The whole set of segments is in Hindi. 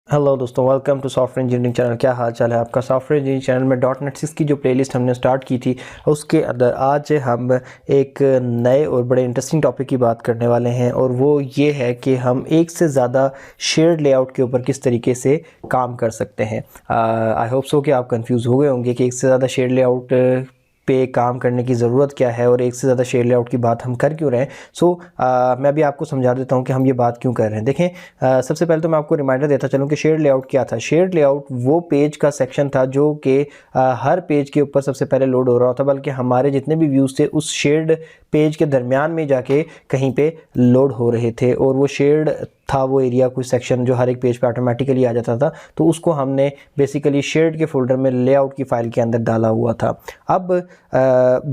हेलो दोस्तों, welcome to software engineering channel. क्या हाल चाल है आपका। सॉफ्टवेयर इंजीनियरिंग चैनल में .NET 6 की जो प्लेलिस्ट हमने स्टार्ट की थी उसके अंदर आज हम एक नए और बड़े इंटरेस्टिंग टॉपिक की बात करने वाले हैं, और वो ये है कि हम एक से ज़्यादा शेयर्ड लेआउट के ऊपर किस तरीके से काम कर सकते हैं। आई होप सो कि आप कंफ्यूज हो गए होंगे कि एक से ज़्यादा शेयर्ड लेआउट पे काम करने की ज़रूरत क्या है और एक से ज़्यादा शेयर लेआउट की बात हम कर क्यों रहे हैं। मैं अभी आपको समझा देता हूँ कि हम ये बात क्यों कर रहे हैं। देखें, सबसे पहले तो मैं आपको रिमाइंडर देता चलूँ कि शेयर लेआउट क्या था। शेयर लेआउट वो पेज का सेक्शन था जो कि हर पेज के ऊपर सबसे पहले लोड हो रहा होता, बल्कि हमारे जितने भी व्यूज़ थे उस शेयर्ड पेज के दरमियान में जाके कहीं पे लोड हो रहे थे, और वो शेयर्ड था वो एरिया, कुछ सेक्शन जो हर एक पेज पे ऑटोमेटिकली आ जाता था। तो उसको हमने बेसिकली शेयर्ड के फोल्डर में लेआउट की फाइल के अंदर डाला हुआ था। अब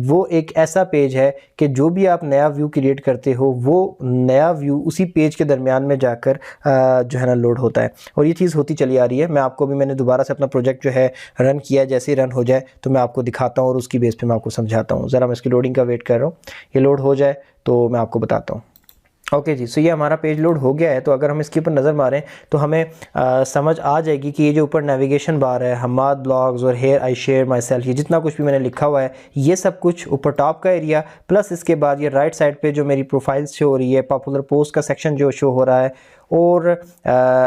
वो एक ऐसा पेज है कि जो भी आप नया व्यू क्रिएट करते हो वो नया व्यू उसी पेज के दरमियान में जाकर जो है ना लोड होता है, और ये चीज़ होती चली आ रही है। मैं आपको भी, मैंने दोबारा से अपना प्रोजेक्ट जो है रन किया, जैसे ही रन हो जाए तो मैं आपको दिखाता हूँ और उसकी बेस पे मैं आपको समझाता हूँ। ज़रा मैं इसकी लोडिंग का वेट कर रहा हूँ, ये लोड हो जाए तो मैं आपको बताता हूँ। ओके जी, सो ये हमारा पेज लोड हो गया है। तो अगर हम इसके ऊपर नज़र मारें तो हमें समझ आ जाएगी कि ये जो ऊपर नेविगेशन बार है, हमाद ब्लॉग्स और here I share my self, ये जितना कुछ भी मैंने लिखा हुआ है ये सब कुछ ऊपर टॉप का एरिया, प्लस इसके बाद ये राइट साइड पे जो मेरी प्रोफाइल्स शो हो रही है, पॉपुलर पोस्ट का सेक्शन जो शो हो रहा है, और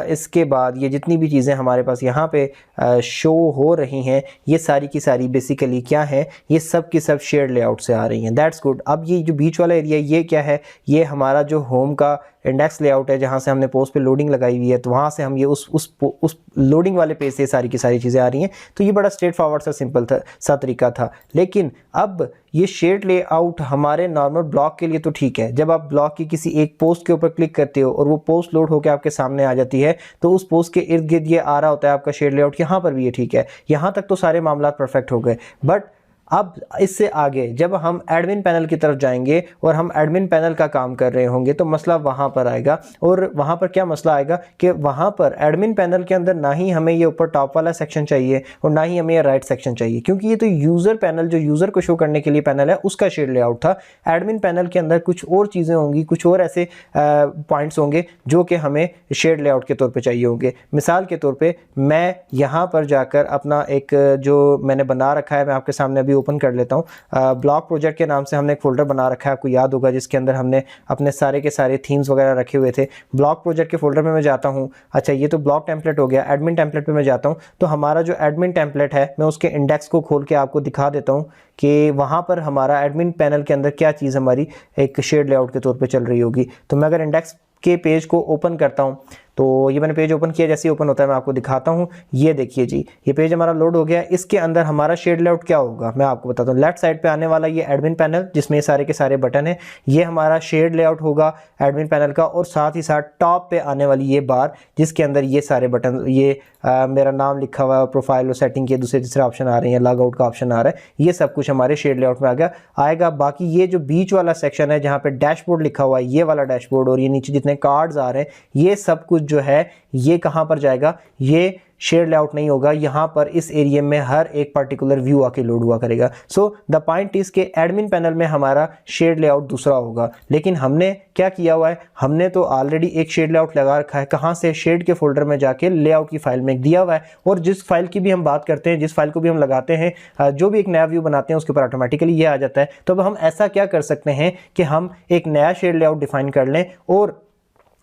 इसके बाद ये जितनी भी चीज़ें हमारे पास यहाँ पे शो हो रही हैं ये सारी की सारी बेसिकली क्या है, ये सब की सब शेयर लेआउट से आ रही हैं। That's good. अब ये जो बीच वाला एरिया ये क्या है, ये हमारा जो होम का इंडेक्स लेआउट है, जहाँ से हमने पोस्ट पे लोडिंग लगाई हुई है, तो वहाँ से हम ये उस लोडिंग वाले पेज से सारी की सारी चीज़ें आ रही हैं। तो ये बड़ा स्ट्रेट फॉरवर्ड सा सिंपल सा तरीका था। लेकिन अब ये शेयर्ड लेआउट हमारे नॉर्मल ब्लॉग के लिए तो ठीक है। जब आप ब्लॉग की किसी एक पोस्ट के ऊपर क्लिक करते हो और वो पोस्ट लोड होकर आपके सामने आ जाती है, तो उस पोस्ट के इर्द गिर्द ये आ रहा होता है आपका शेयर्ड लेआउट। यहाँ पर भी ये ठीक है, यहाँ तक तो सारे मामला परफेक्ट हो गए। बट अब इससे आगे जब हम एडमिन पैनल की तरफ जाएंगे और हम एडमिन पैनल का काम कर रहे होंगे तो मसला वहाँ पर आएगा। और वहाँ पर क्या मसला आएगा कि वहाँ पर एडमिन पैनल के अंदर ना ही हमें ये ऊपर टॉप वाला सेक्शन चाहिए और ना ही हमें ये राइट सेक्शन चाहिए, क्योंकि ये तो यूज़र पैनल, जो यूज़र को शो करने के लिए पैनल है, उसका शेयर लेआउट था। एडमिन पैनल के अंदर कुछ और चीज़ें होंगी, कुछ और ऐसे पॉइंट्स होंगे जो कि हमें शेयर लेआउट के तौर पर चाहिए होंगे। मिसाल के तौर पर मैं यहाँ पर जाकर अपना एक जो मैंने बना रखा है, मैं आपके सामने अभी ओपन कर लेता हूँ। ब्लॉग प्रोजेक्ट के नाम से हमने एक फोल्डर बना रखा है, आपको याद होगा, जिसके अंदर हमने अपने सारे के सारे थीम्स वगैरह रखे हुए थे। ब्लॉग प्रोजेक्ट के फोल्डर में मैं जाता हूँ। अच्छा, ये तो ब्लॉग टेम्पलेट हो गया। एडमिन टेम्पलेट पे मैं जाता हूँ, तो हमारा जो एडमिन टेम्पलेट है मैं उसके इंडेक्स को खोल के आपको दिखा देता हूँ कि वहाँ पर हमारा एडमिन पैनल के अंदर क्या चीज़ हमारी एक शेयर्ड लेआउट के तौर पर चल रही होगी। तो मैं अगर इंडेक्स के पेज को ओपन करता हूँ, तो ये मैंने पेज ओपन किया, जैसे ही ओपन होता है मैं आपको दिखाता हूँ। ये देखिए जी, ये पेज हमारा लोड हो गया। इसके अंदर हमारा शेयर्ड लेआउट क्या होगा मैं आपको बताता हूँ। लेफ्ट साइड पे आने वाला ये एडमिन पैनल जिसमें सारे के सारे बटन है, ये हमारा शेयर्ड लेआउट होगा एडमिन पैनल का। और साथ ही साथ टॉप पे आने वाली ये बार जिसके अंदर ये सारे बटन, ये मेरा नाम लिखा हुआ है, प्रोफाइल और सेटिंग के दूसरे तीसरे ऑप्शन आ रहे हैं, लॉग आउट का ऑप्शन आ रहा है, ये सब कुछ हमारे शेयर्ड लेआउट में आएगा। बाकी ये जो बीच वाला सेक्शन है जहाँ पे डैशबोर्ड लिखा हुआ है, ये वाला डैशबोर्ड और ये नीचे जितने कार्ड्स आ रहे हैं, ये सब कुछ जो है ये कहाँ पर जाएगा, ये शेयर लेआउट नहीं होगा। यहाँ पर इस एरिया में हर एक पर्टिकुलर व्यू आके लोड हुआ करेगा। सो द पॉइंट इज के एडमिन पैनल में हमारा शेयर लेआउट दूसरा होगा। लेकिन हमने क्या किया हुआ है, हमने तो ऑलरेडी एक शेयर लेआउट लगा रखा है। कहाँ से? शेड के फोल्डर में जाके लेआउट की फाइल में दिया हुआ है। और जिस फाइल की भी हम बात करते हैं, जिस फाइल को भी हम लगाते हैं, जो भी एक नया व्यू बनाते हैं उसके ऊपर ऑटोमेटिकली ये आ जाता है। तो अब हम ऐसा क्या कर सकते हैं कि हम एक नया शेयर लेआउट डिफाइन कर लें और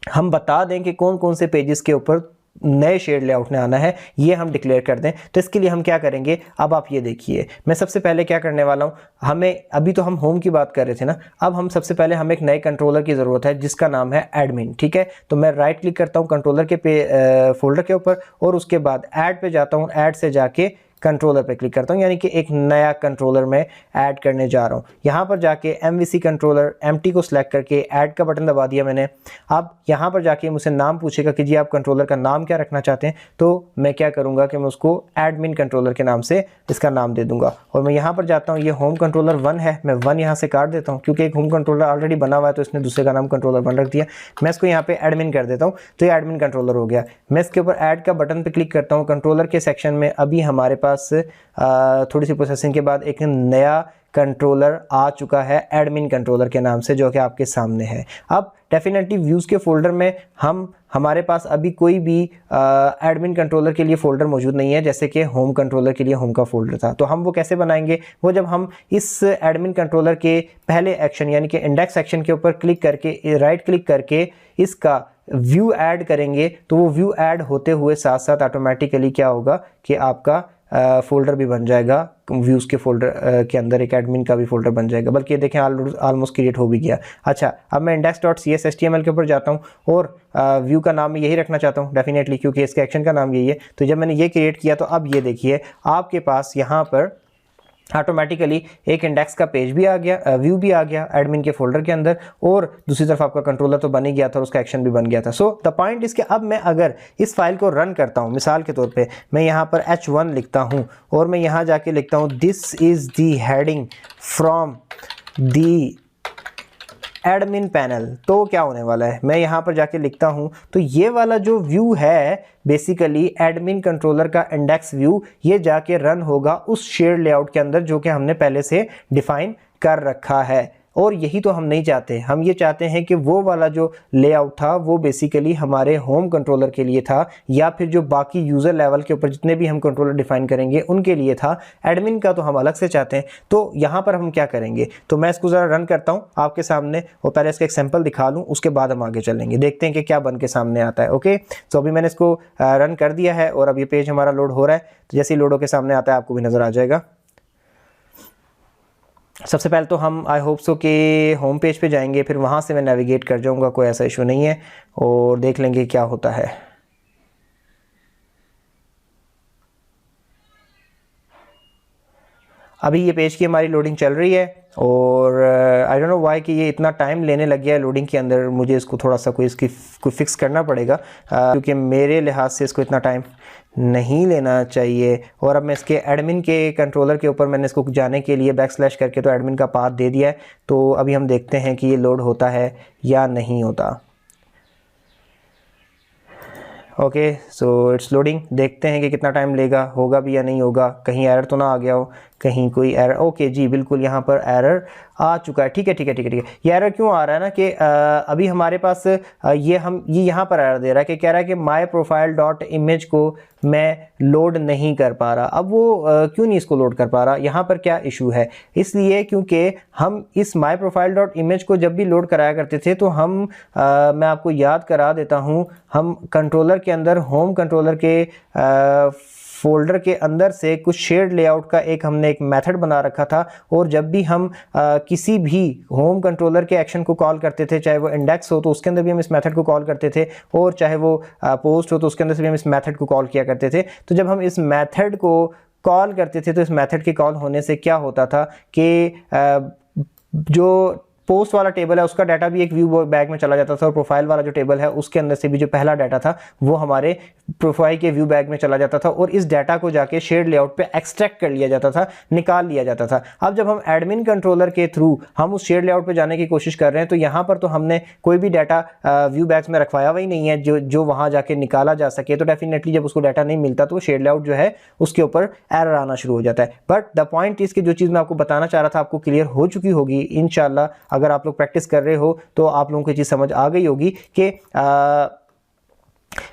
हम बता दें कि कौन कौन से पेजेस के ऊपर नए शेयर लेआउट ने आना है, ये हम डिक्लेयर कर दें। तो इसके लिए हम क्या करेंगे, अब आप ये देखिए, मैं सबसे पहले क्या करने वाला हूं, हमें अभी तो हम होम की बात कर रहे थे ना, अब हम सबसे पहले हमें एक नए कंट्रोलर की ज़रूरत है जिसका नाम है एडमिन। ठीक है, तो मैं राइट क्लिक करता हूं कंट्रोलर के फोल्डर के ऊपर और उसके बाद ऐड पे जाता हूं। ऐड से जाके कंट्रोलर पे क्लिक करता हूं, यानी कि एक नया कंट्रोलर में ऐड करने जा रहा हूं। यहां पर जाके MVC कंट्रोलर एम्प्टी को सिलेक्ट करके ऐड का बटन दबा दिया मैंने। अब यहां पर जाके मुझसे नाम पूछेगा कि जी आप कंट्रोलर का नाम क्या रखना चाहते हैं, तो मैं क्या करूंगा कि मैं उसको एडमिन कंट्रोलर के नाम से इसका नाम दे दूंगा। और मैं यहां पर जाता हूं, ये होम कंट्रोलर 1 है, मैं 1 यहां से काट देता हूं क्योंकि एक होम कंट्रोलर ऑलरेडी बना हुआ है तो इसने दूसरे का नाम कंट्रोलर 1 रख दिया। मैं इसको यहाँ पे एडमिन कर देता हूँ, तो ये एडमिन कंट्रोलर हो गया। मैं इसके ऊपर ऐड का बटन पे क्लिक करता हूँ। कंट्रोलर के सेक्शन में अभी हमारे पास थोड़ी सी प्रोसेसिंग के बाद एक नया कंट्रोलर आ चुका है एडमिन कंट्रोलर के नाम से, जो कि आपके सामने है। अब डेफिनेटली व्यूज़ के फोल्डर में हमारे पास अभी कोई भी एडमिन कंट्रोलर के लिए फ़ोल्डर मौजूद नहीं है, जैसे कि होम कंट्रोलर के लिए होम का फ़ोल्डर था। तो हम वो कैसे बनाएंगे? वो जब हम इस एडमिन कंट्रोलर के पहले एक्शन यानी कि इंडेक्स सेक्शन के ऊपर क्लिक करके, राइट क्लिक करके इसका व्यू ऐड करेंगे, तो वो व्यू ऐड होते हुए साथ साथ ऑटोमेटिकली क्या होगा कि आपका फ़ोल्डर भी बन जाएगा, व्यूज़ के फोल्डर के अंदर एक एडमिन का भी फोल्डर बन जाएगा। बल्कि ये देखें ऑलमोस्ट क्रिएट हो भी गया। अच्छा, अब मैं index.cshtml के ऊपर जाता हूँ और व्यू का नाम मैं यही रखना चाहता हूँ डेफिनेटली, क्योंकि इसके एक्शन का नाम यही है। तो जब मैंने ये क्रिएट किया तो अब ये देखिए आपके पास यहाँ पर ऑटोमेटिकली एक इंडेक्स का पेज भी आ गया, व्यू भी आ गया एडमिन के फोल्डर के अंदर, और दूसरी तरफ आपका कंट्रोलर तो बन ही गया था और उसका एक्शन भी बन गया था। सो द पॉइंट इज कि अब मैं अगर इस फाइल को रन करता हूं, मिसाल के तौर पे मैं यहाँ पर h1 लिखता हूं और मैं यहाँ जाके लिखता हूं this is the heading from the admin panel, तो क्या होने वाला है? मैं यहाँ पर जाके लिखता हूँ तो ये वाला जो व्यू है बेसिकली एडमिन कंट्रोलर का इंडेक्स व्यू, ये जाके रन होगा उस शेयर्ड लेआउट के अंदर जो कि हमने पहले से डिफाइन कर रखा है। और यही तो हम नहीं चाहते। हम ये चाहते हैं कि वो वाला जो लेआउट था वो बेसिकली हमारे होम कंट्रोलर के लिए था, या फिर जो बाकी यूज़र लेवल के ऊपर जितने भी हम कंट्रोलर डिफाइन करेंगे उनके लिए था। एडमिन का तो हम अलग से चाहते हैं। तो यहाँ पर हम क्या करेंगे, तो मैं इसको ज़रा रन करता हूँ आपके सामने और पहले इसका एक सैंपल दिखा लूँ, उसके बाद हम आगे चलेंगे, देखते हैं कि क्या बन के सामने आता है। ओके, तो अभी मैंने इसको रन कर दिया है और अब ये पेज हमारा लोड हो रहा है। तो जैसे ही लोड होकर सामने आता है आपको भी नज़र आ जाएगा। सबसे पहले तो हम आई होप सो के होम पेज पे जाएंगे, फिर वहाँ से मैं नेविगेट कर जाऊँगा, कोई ऐसा इशू नहीं है, और देख लेंगे क्या होता है। अभी ये पेज की हमारी लोडिंग चल रही है और आई डोंट नो व्हाई कि ये इतना टाइम लेने लग गया है लोडिंग के अंदर। मुझे इसको थोड़ा सा कोई फिक्स करना पड़ेगा, क्योंकि मेरे लिहाज से इसको इतना टाइम नहीं लेना चाहिए। और अब मैं इसके एडमिन के कंट्रोलर के ऊपर मैंने इसको जाने के लिए बैकस्लैश करके तो एडमिन का पाथ दे दिया है। तो अभी हम देखते हैं कि ये लोड होता है या नहीं होता। ओके, सो इट्स लोडिंग, देखते हैं कि कितना टाइम लेगा, होगा भी या नहीं होगा, कहीं एरर तो ना आ गया हो, कहीं कोई एरर। ओके जी, बिल्कुल यहाँ पर एरर आ चुका है। ठीक है ठीक है ठीक है ठीक है। ये एरर क्यों आ रहा है ना कि अभी हमारे पास ये यहाँ पर एरर दे रहा है कि कह रहा है कि माई प्रोफाइल डॉट इमेज को मैं लोड नहीं कर पा रहा। अब वो क्यों नहीं इसको लोड कर पा रहा, यहाँ पर क्या इशू है? इसलिए क्योंकि हम इस माई प्रोफाइल डॉट इमेज को जब भी लोड कराया करते थे तो हम मैं आपको याद करा देता हूँ, हम कंट्रोलर के अंदर होम कंट्रोलर के फोल्डर के अंदर से कुछ शेयर्ड लेआउट का हमने एक मेथड बना रखा था। और जब भी हम किसी भी होम कंट्रोलर के एक्शन को कॉल करते थे, चाहे वो इंडेक्स हो तो उसके अंदर भी हम इस मेथड को कॉल करते थे, और चाहे वो पोस्ट हो तो उसके अंदर से भी हम इस मेथड को कॉल किया करते थे। तो जब हम इस मेथड को कॉल करते थे तो इस मेथड के कॉल होने से क्या होता था कि जो पोस्ट वाला टेबल है उसका डाटा भी एक व्यू बैग में चला जाता था, और प्रोफाइल वाला जो टेबल है उसके अंदर से भी जो पहला डाटा था वो हमारे प्रोफाइल के व्यू बैग में चला जाता था, और इस डाटा को जाके शेयर्ड लेआउट पे एक्सट्रैक्ट कर लिया जाता था, निकाल लिया जाता था। अब जब हम एडमिन कंट्रोलर के थ्रू हम उस शेयर्ड लेआउट पे जाने की कोशिश कर रहे हैं तो यहाँ पर तो हमने कोई भी डाटा व्यू बैग्स में रखवाया हुआ ही नहीं है जो वहाँ जाके निकाला जा सके। तो डेफिनेटली जब उसको डाटा नहीं मिलता तो शेयर्ड लेआउट जो है उसके ऊपर एरर आना शुरू हो जाता है। बट द पॉइंट इज कि जो चीज़ मैं आपको बताना चाह रहा था आपको क्लियर हो चुकी होगी इंशाल्लाह। अगर आप लोग प्रैक्टिस कर रहे हो तो आप लोगों को ये चीज़ समझ आ गई होगी कि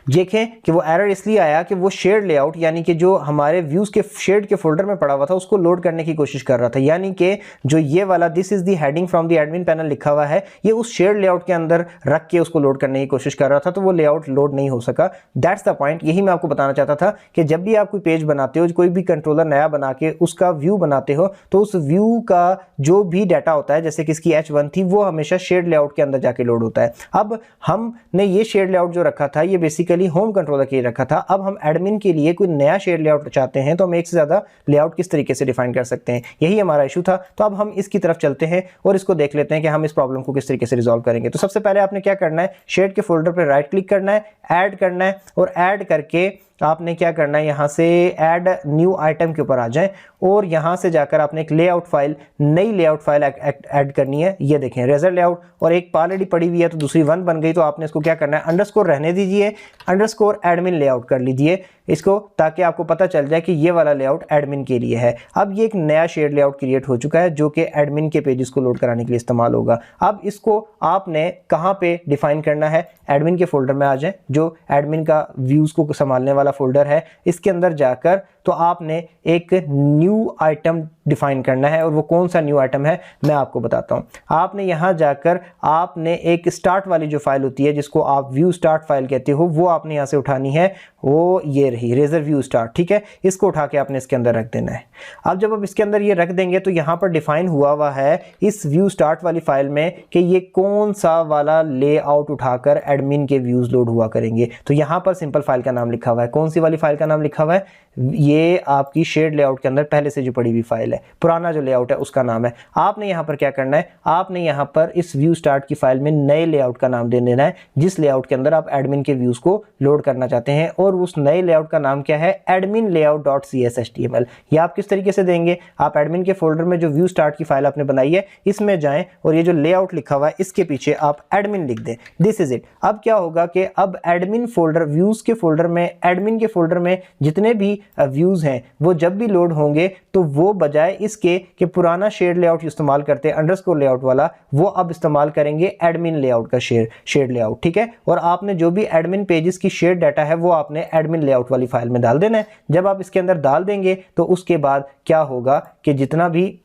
देखें कि वो एरर इसलिए आया कि वो शेयर्ड लेआउट यानी कि जो हमारे व्यूज के शेयर्ड के फोल्डर में पड़ा हुआ था उसको लोड करने की कोशिश कर रहा था। यानी कि जो ये वाला this is the heading from the admin panel लिखा हुआ है ये उस शेयर्ड लेआउट के अंदर रख के उसको लोड करने की कोशिश कर रहा था, तो वो लेआउट लोड नहीं हो सका। That's the point. यही मैं आपको बताना चाहता था कि जब भी आप कोई पेज बनाते हो, कोई भी कंट्रोलर नया बना के उसका व्यू बनाते हो, तो उस व्यू का जो भी डाटा होता है, जैसे कि इसकी H1 थी, वो हमेशा शेयर्ड लेआउट के अंदर जाके लोड होता है। अब हमने ये शेयर्ड लेआउट जो रखा था ये बेसिकली होम कंट्रोलर के लिए रखा था। अब हम एडमिन के लिए कोई नया शेयर लेआउट चाहते हैं तो हम एक से ज्यादा लेआउट किस तरीके से डिफाइन कर सकते हैं, यही हमारा इशू था। तो अब हम इसकी तरफ चलते हैं और इसको देख लेते हैं कि हम इस प्रॉब्लम को किस तरीके से रिजॉल्व करेंगे। तो सबसे पहले आपने क्या करना है, शेयर के फोल्डर पर राइट क्लिक करना है, ऐड करना है, और ऐड करके आपने क्या करना है, यहाँ से ऐड न्यू आइटम के ऊपर आ जाएं और यहाँ से जाकर आपने एक लेआउट फाइल, नई लेआउट फाइल ऐड करनी है। ये देखें रेजर लेआउट, और एक ऑलरेडी पड़ी हुई है तो दूसरी 1 बन गई। तो आपने इसको क्या करना है, अंडरस्कोर रहने दीजिए, अंडरस्कोर एडमिन लेआउट कर लीजिए इसको, ताकि आपको पता चल जाए कि ये वाला लेआउट एडमिन के लिए है। अब ये एक नया शेड लेआउट क्रिएट हो चुका है जो कि एडमिन के पेजेस को लोड कराने के लिए इस्तेमाल होगा। अब इसको आपने कहाँ पे डिफाइन करना है, एडमिन के फोल्डर में आ जाए, जो एडमिन का व्यूज को संभालने वाला फोल्डर है, इसके अंदर जाकर तो आपने एक न्यू आइटम डिफाइन करना है। और वो कौन सा न्यू आइटम है मैं आपको बताता हूं। आपने यहां जाकर आपने एक स्टार्ट वाली जो फाइल होती है, जिसको आप व्यू स्टार्ट फाइल कहते हो, वो आपने यहां से उठानी है। वो ये रही रेजर व्यू स्टार्ट, ठीक है। इसको उठा के आपने इसके अंदर रख देना है। अब जब आप इसके अंदर ये रख देंगे तो यहां पर डिफाइन हुआ है इस व्यू स्टार्ट वाली फाइल में कि ये कौन सा वाला लेआउट उठाकर एडमिन के व्यूज लोड हुआ करेंगे। तो यहां पर सिंपल फाइल का नाम लिखा हुआ है। कौन सी वाली फाइल का नाम लिखा हुआ है, ये आपकी शेड लेआउट के अंदर पहले से जो पड़ी हुई फाइल है, पुराना जो लेआउट है उसका नाम है। आपने यहां पर क्या करना है, आपने यहां पर इस व्यू स्टार्ट की फाइल में नए लेआउट का नाम दे देना है, जिस लेआउट के अंदर आप एडमिन के व्यूज को लोड करना चाहते हैं। और उस नए लेआउट का नाम क्या है, एडमिन layout.cshtml। ये आप किस तरीके से देंगे, आप एडमिन के फोल्डर में जो व्यू स्टार्ट की फाइल आपने बनाई है इसमें जाएं और ये जो लेआउट लिखा हुआ है इसके पीछे आप एडमिन लिख दें, दिस इज इट। अब क्या होगा कि अब एडमिन फोल्डर, व्यूज के फोल्डर में, एडमिन के फोल्डर में जितने भी व्यूज हैं वो जब भी लोड होंगे तो वो बजाय इसके कि पुराना शेड लेआउट इस्तेमाल करते हैं अंडरस्कोर लेआउट वाला, वो अब इस्तेमाल करेंगे एडमिन लेआउट का शेड लेआउट, ठीक है। और आपने जो भी एडमिन पेजेस की शेड डाटा है वो आपने एडमिन लेआउट वाली फाइल में डाल देना है। जब आप इसके अंदर डाल देंगे तो उसके बाद क्या होगा कि जितना भी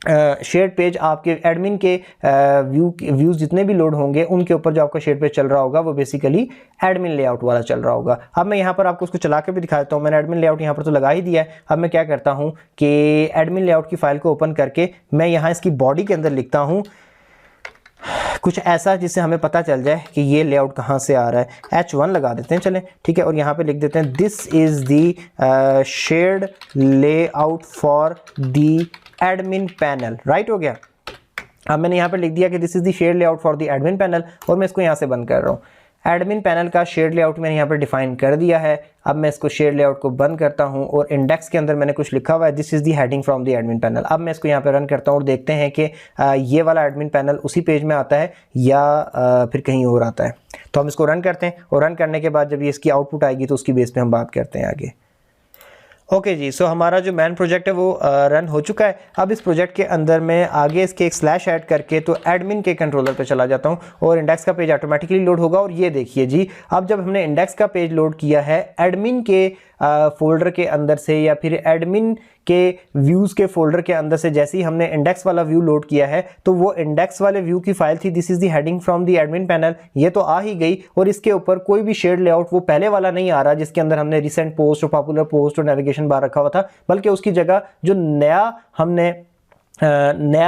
शेड पेज आपके एडमिन के व्यूज जितने भी लोड होंगे उनके ऊपर जो आपका शेड पेज चल रहा होगा वो बेसिकली एडमिन लेआउट वाला चल रहा होगा। अब मैं यहाँ पर आपको उसको चला के भी दिखा देता हूँ। मैंने एडमिन लेआउट यहाँ पर तो लगा ही दिया है। अब मैं क्या करता हूँ कि एडमिन लेआउट की फाइल को ओपन करके मैं यहाँ इसकी बॉडी के अंदर लिखता हूँ कुछ ऐसा जिससे हमें पता चल जाए कि ये लेआउट कहाँ से आ रहा है। H1 लगा देते हैं, चलें, ठीक है। और यहाँ पे लिख देते हैं this is the shared layout for the admin panel, right हो गया। अब मैंने यहाँ पे लिख दिया कि this is the shared layout for the admin panel और मैं इसको यहाँ से बंद कर रहा हूँ। एडमिन पैनल का शेड लेआउट मैंने यहाँ पर डिफाइन कर दिया है। अब मैं इसको शेड लेआउट को बंद करता हूँ और इंडेक्स के अंदर मैंने कुछ लिखा हुआ है, this is the heading from the admin panel. अब मैं इसको यहाँ पे रन करता हूँ और देखते हैं कि ये वाला एडमिन पैनल उसी पेज में आता है या फिर कहीं और आता है। तो हम इसको रन करते हैं और रन करने के बाद जब ये इसकी आउटपुट आएगी तो उसकी बेस पे हम बात करते हैं आगे। ओके जी, सो हमारा जो मैन प्रोजेक्ट है वो रन हो चुका है। अब इस प्रोजेक्ट के अंदर मैं आगे इसके एक स्लैश ऐड करके तो एडमिन के कंट्रोलर पे चला जाता हूँ और इंडेक्स का पेज ऑटोमेटिकली लोड होगा। और ये देखिए जी, अब जब हमने इंडेक्स का पेज लोड किया है एडमिन के फोल्डर के अंदर से या फिर एडमिन के व्यूज़ के फोल्डर के अंदर से, जैसे ही हमने इंडेक्स वाला व्यू लोड किया है तो वो इंडेक्स वाले व्यू की फाइल थी this is the heading from the admin panel, ये तो आ ही गई। और इसके ऊपर कोई भी शेड लेआउट वो पहले वाला नहीं आ रहा जिसके अंदर हमने रिसेंट पोस्ट और पॉपुलर पोस्ट और नेविगेशन बार रखा हुआ था, बल्कि उसकी जगह जो नया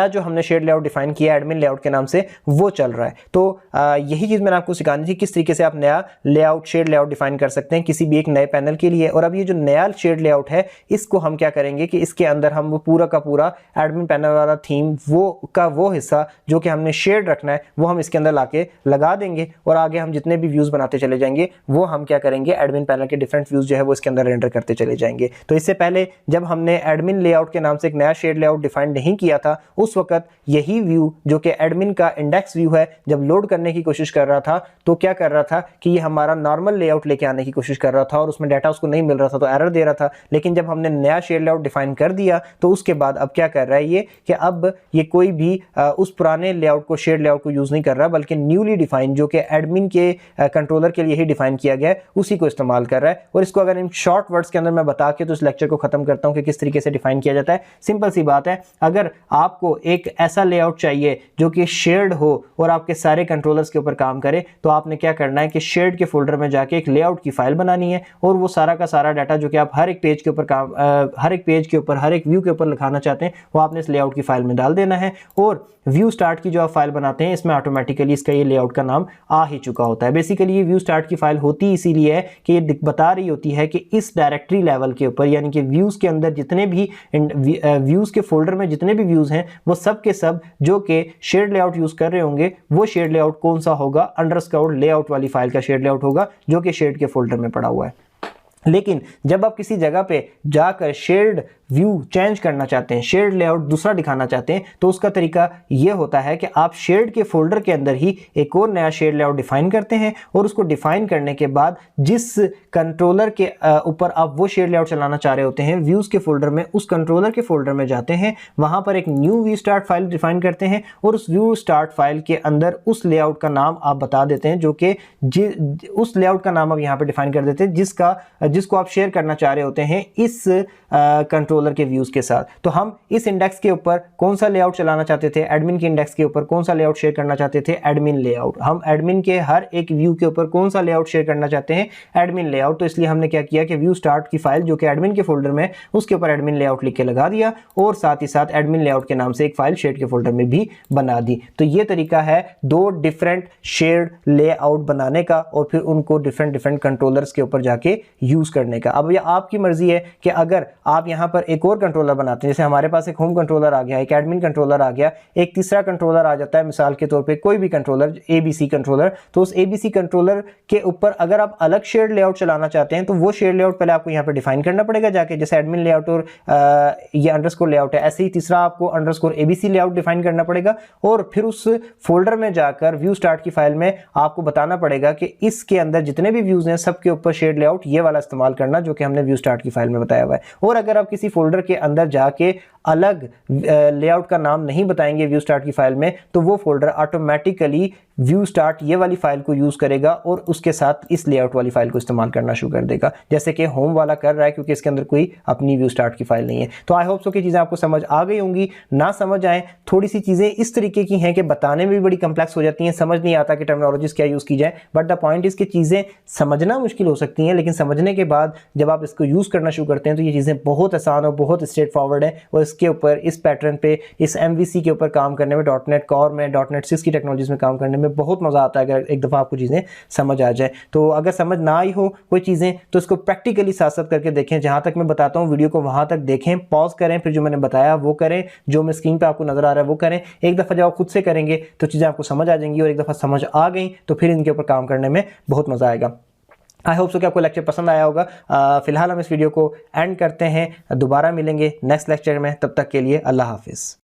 जो हमने शेड लेआउट डिफाइन किया एडमिन लेआउट के नाम से वो चल रहा है। तो यही चीज़ मैंने आपको सिखानी थी किस तरीके से आप नया लेआउट शेड लेआउट डिफाइन कर सकते हैं किसी भी एक नए पैनल के लिए। और अब ये जो नया शेड लेआउट है इसको हम क्या करेंगे कि इसके अंदर हम वो पूरा का पूरा एडमिन पैनल वाला थीम वो हिस्सा जो कि हमने शेड रखना है वो हम इसके अंदर लाके लगा देंगे और आगे हम जितने भी व्यूज़ बनाते चले जाएंगे वो हम क्या करेंगे एडमिन पैनल के डिफरेंट व्यूज़ जो है वो इसके अंदर रेंडर करते चले जाएंगे। तो इससे पहले जब हमने एडमिन लेआउट के नाम से एक नया शेड लेआउट डिफाइन नहीं किया था उस वक्त यही व्यू जो कि एडमिन का इंडेक्स व्यू है जब लोड करने की कोशिश कर रहा था तो क्या कर रहा था कि ये हमारा नॉर्मल लेआउट लेके आने की कोशिश कर रहा था और उसमें डाटा उसको नहीं मिल रहा था तो एरर दे रहा था। लेकिन जब हमने नया शेड लेआउट डिफाइन कर दिया तो उसके बाद अब क्या कर रहा है ये कि अब ये कोई भी उस पुराने लेआउट को शेड लेआउट को यूज नहीं कर रहा बल्कि न्यूली डिफाइन जो कि एडमिन के कंट्रोलर के लिए ही डिफाइन किया गया है उसी को इस्तेमाल कर रहा है। और इसको अगर इन शॉर्ट वर्ड्स के अंदर मैं बता के तो इस लेक्चर को खत्म करता हूं कि किस तरीके से डिफाइन किया जाता है। सिंपल सी बात है, अगर आपको एक ऐसा लेआउट चाहिए जो कि शेयर्ड हो और आपके सारे कंट्रोलर्स के ऊपर काम करे तो आपने क्या करना है कि शेयर्ड के फोल्डर में जाके एक लेआउट की फाइल बनानी है और वो सारा का सारा डाटा जो कि आप हर एक पेज के ऊपर हर एक व्यू के ऊपर लिखाना चाहते हैं वो आपने इस लेआउट की फाइल में डाल देना है। और व्यू स्टार्ट की जो आप फाइल बनाते हैं इसमें ऑटोमेटिकली इसका ये लेआउट का नाम आ ही चुका होता है। बेसिकली ये व्यू स्टार्ट की फाइल होती इसीलिए है कि ये बता रही होती है कि इस डायरेक्टरी लेवल के ऊपर यानी कि व्यूज के अंदर जितने भी व्यूज के फोल्डर में जितने भी व्यूज हैं वो सब के सब जो कि शेड लेआउट यूज कर रहे होंगे वो शेड लेआउट कौन सा होगा, अंडरस्कोर लेआउट वाली फाइल का शेड लेआउट होगा जो कि शेड के फोल्डर में पड़ा हुआ है। लेकिन जब आप किसी जगह पे जाकर शेयर्ड व्यू चेंज करना चाहते हैं, शेयर्ड लेआउट दूसरा दिखाना चाहते हैं, तो उसका तरीका ये होता है कि आप शेयर्ड के फोल्डर के अंदर ही एक और नया शेयर्ड लेआउट डिफाइन करते हैं और उसको डिफाइन करने के बाद जिस कंट्रोलर के ऊपर आप वो शेयर्ड लेआउट चलाना चाह रहे होते हैं, व्यूज के फोल्डर में उस कंट्रोलर के फोल्डर में जाते हैं, वहां पर एक new view start file define करते हैं और उस व्यू स्टार्ट फाइल के अंदर उस लेआउट का नाम आप बता देते हैं, जो कि उस लेआउट का नाम आप यहां पर डिफाइन कर देते हैं जिसको आप शेयर करना चाह रहे होते हैं इस कंट्रोलर के व्यूज के साथ। तो हम इस इंडेक्स के ऊपर कौन सा लेआउट चलाना चाहते थे, एडमिन के इंडेक्स के ऊपर कौन सा लेआउट शेयर करना चाहते थे, एडमिन लेआउट। हम एडमिन के हर एक व्यू के ऊपर कौन सा लेआउट शेयर करना चाहते हैं, एडमिन लेआउट। तो इसलिए हमने क्या किया कि व्यू स्टार्ट की फाइल जो कि एडमिन के फोल्डर में, उसके ऊपर एडमिन लेआउट लिख के लगा दिया और साथ ही साथ एडमिन लेआउट के नाम से एक फाइल शेयर के फोल्डर में भी बना दी। तो ये तरीका है दो डिफरेंट शेयर्ड लेआउट बनाने का और फिर उनको डिफरेंट कंट्रोलर्स के ऊपर जाके यूज करने का। अब ये आपकी मर्जी है कि अगर आप यहां पर एक और कंट्रोलर बनाते हैं, जैसे हमारे पास एक होम कंट्रोलर आ गया, एक एडमिन कंट्रोलर आ गया, एक तीसरा कंट्रोलर आ जाता है, मिसाल के तौर पे कोई भी कंट्रोलर, एबीसी कंट्रोलर, तो उस एबीसी कंट्रोलर के ऊपर अगर आप अलग शेयर्ड लेआउट चलाना चाहते हैं तो वो शेयर्ड लेआउट पहले आपको यहां पे डिफाइन करना पड़ेगा जाके, जैसे एडमिन लेआउट और ये अंडरस्कोर लेआउट है, ऐसे ही तीसरा आपको अंडरस्कोर एबीसी लेआउट डिफाइन करना पड़ेगा और फिर उस फोल्डर में जाकर व्यू स्टार्ट की फाइल में आपको बताना पड़ेगा कि इसके अंदर जितने भी व्यूज हैं सबके ऊपर शेयर्ड लेआउट ये वाला इस्तेमाल करना जो कि हमने व्यू स्टार्ट की फाइल में बताया हुआ है। और अगर आप किसी फोल्डर के अंदर जाके अलग लेआउट का नाम नहीं बताएंगे व्यू स्टार्ट की फाइल में, तो वो फोल्डर ऑटोमेटिकली व्यू स्टार्ट ये वाली फाइल को यूज करेगा और उसके साथ इस लेआउट वाली फाइल को इस्तेमाल करना शुरू कर देगा, जैसे कि होम वाला कर रहा है, क्योंकि इसके अंदर कोई अपनी व्यू स्टार्ट की फाइल नहीं है। तो आई होप सो कि चीजें आपको समझ आ गई होंगी। ना समझ आए, थोड़ी सी चीजें इस तरीके की हैं कि बताने में भी बड़ी कंप्लेक्स हो जाती हैं, समझ नहीं आता कि टर्मिनोलॉजीज क्या यूज की जाए, बट द पॉइंट इज कि चीजें समझना मुश्किल हो सकती हैं, लेकिन समझने के बाद जब आप इसको यूज करना शुरू करते हैं तो ये चीजें बहुत आसान और बहुत स्ट्रेट फॉरवर्ड है और इसके ऊपर, इस पैटर्न पे, इस एमवीसी के ऊपर काम करने में, डॉटनेट कोर में, डॉटनेट 6 की टेक्नोलॉजीज में काम करने में बहुत मजा आता है अगर एक दफा आपको चीजें समझ आ जाए। तो अगर समझ ना आई हो कोई चीजें तो इसको प्रैक्टिकली साथ साथ करके देखें, जहां तक मैं बताता हूं वीडियो को वहां तक देखें, पॉज करें, फिर जो मैंने बताया वो करें, जो मैं स्क्रीन पे आपको नजर आ रहा है वो करें। एक दफा जब आप खुद से करेंगे तो चीजें आपको समझ आ जाएंगी और एक दफा समझ आ गई तो फिर इनके ऊपर काम करने में बहुत मजा आएगा। आई होप सो कि आपको लेक्चर पसंद आया होगा। फिलहाल हम इस वीडियो को एंड करते हैं, दोबारा मिलेंगे नेक्स्ट लेक्चर में, तब तक के लिए अल्लाह हाफिज़।